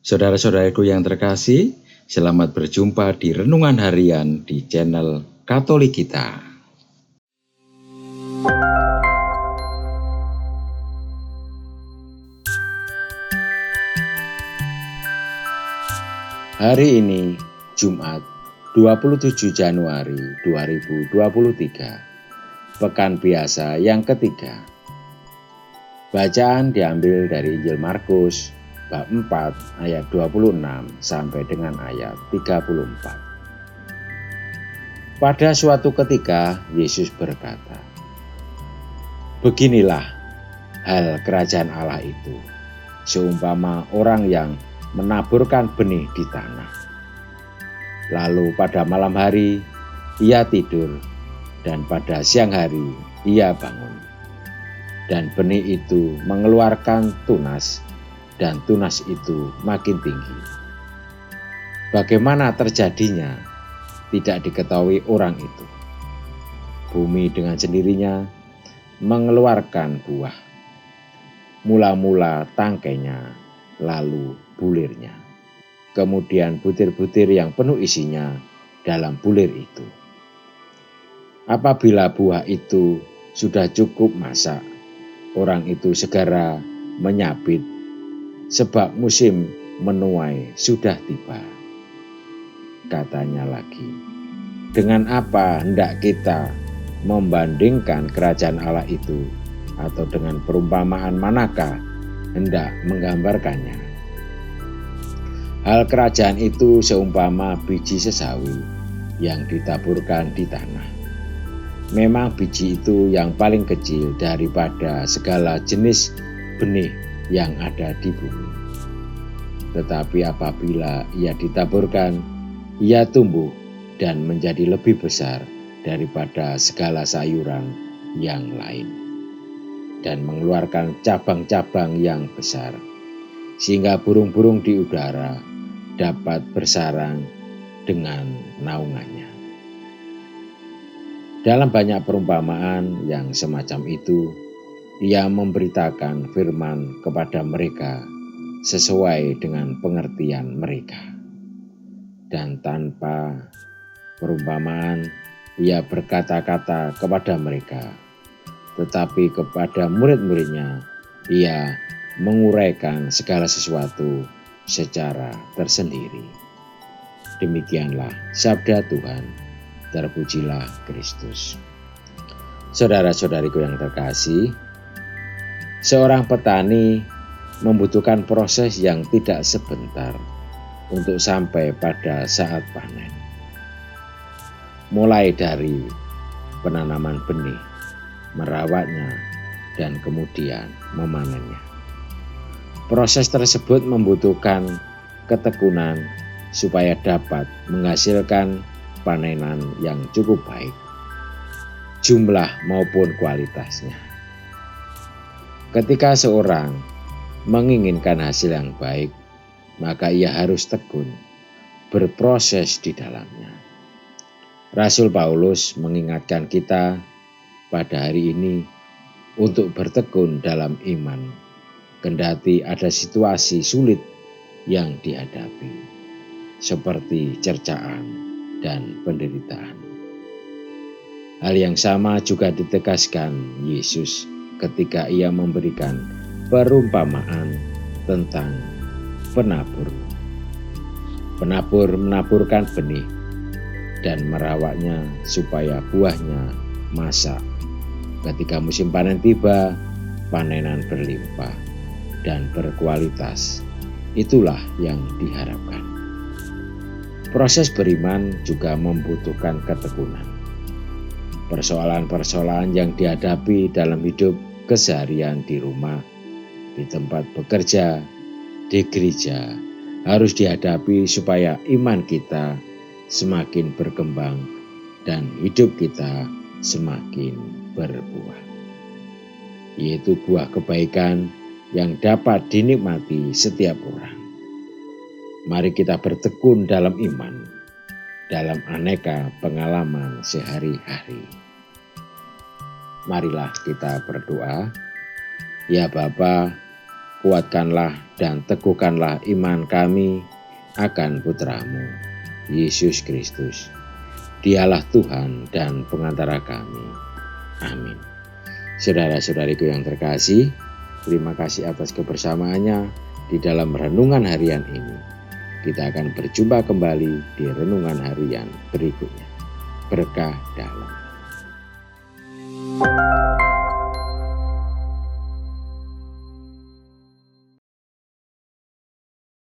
Saudara-saudaraku yang terkasih, selamat berjumpa di Renungan Harian di channel Katolik kita. Hari ini, Jumat 27 Januari 2023, Pekan Biasa yang ketiga. Bacaan diambil dari Injil Markus bab 4 ayat 26 sampai dengan ayat 34. Pada suatu ketika Yesus berkata, "Beginilah hal kerajaan Allah itu, seumpama orang yang menaburkan benih di tanah. Lalu pada malam hari ia tidur, dan pada siang hari ia bangun. Dan benih itu mengeluarkan tunas, dan tunas itu makin tinggi. Bagaimana terjadinya tidak diketahui orang itu. Bumi dengan sendirinya mengeluarkan buah, mula-mula tangkainya, lalu bulirnya, kemudian butir-butir yang penuh isinya dalam bulir itu. Apabila buah itu sudah cukup masak, orang itu segera menyabit, sebab musim menuai sudah tiba." Katanya lagi, "Dengan apa hendak kita membandingkan kerajaan Allah itu, atau dengan perumpamaan manakah hendak menggambarkannya? Hal kerajaan itu seumpama biji sesawi yang ditaburkan di tanah. Memang biji itu yang paling kecil daripada segala jenis benih yang ada di bumi. Tetapi apabila ia ditaburkan, ia tumbuh dan menjadi lebih besar daripada segala sayuran yang lain, dan mengeluarkan cabang-cabang yang besar, sehingga burung-burung di udara dapat bersarang dengan naungannya." Dalam banyak perumpamaan yang semacam itu, ia memberitakan firman kepada mereka sesuai dengan pengertian mereka. Dan tanpa perumpamaan, ia berkata-kata kepada mereka, tetapi kepada murid-muridnya ia menguraikan segala sesuatu secara tersendiri. Demikianlah sabda Tuhan, terpujilah Kristus. Saudara-saudariku yang terkasih, seorang petani membutuhkan proses yang tidak sebentar untuk sampai pada saat panen. Mulai dari penanaman benih, merawatnya, dan kemudian memanennya. Proses tersebut membutuhkan ketekunan supaya dapat menghasilkan panenan yang cukup baik, jumlah maupun kualitasnya. Ketika seorang menginginkan hasil yang baik, maka ia harus tekun, berproses di dalamnya. Rasul Paulus mengingatkan kita pada hari ini untuk bertekun dalam iman, kendati ada situasi sulit yang dihadapi, seperti cercaan dan penderitaan. Hal yang sama juga ditegaskan Yesus ketika ia memberikan perumpamaan tentang penabur. Penabur menaburkan benih dan merawatnya supaya buahnya masak. Ketika musim panen tiba, panenan berlimpah dan berkualitas. Itulah yang diharapkan. Proses beriman juga membutuhkan ketekunan. Persoalan-persoalan yang dihadapi dalam hidup keseharian di rumah, di tempat bekerja, di gereja, harus dihadapi supaya iman kita semakin berkembang dan hidup kita semakin berbuah, yaitu buah kebaikan yang dapat dinikmati setiap orang. Mari kita bertekun dalam iman, dalam aneka pengalaman sehari-hari. Marilah kita berdoa. Ya Bapa, kuatkanlah dan teguhkanlah iman kami akan Putra-Mu, Yesus Kristus. Dialah Tuhan dan pengantara kami. Amin. Saudara-saudariku yang terkasih, terima kasih atas kebersamaannya di dalam renungan harian ini. Kita akan berjumpa kembali di renungan harian berikutnya. Berkah dalam.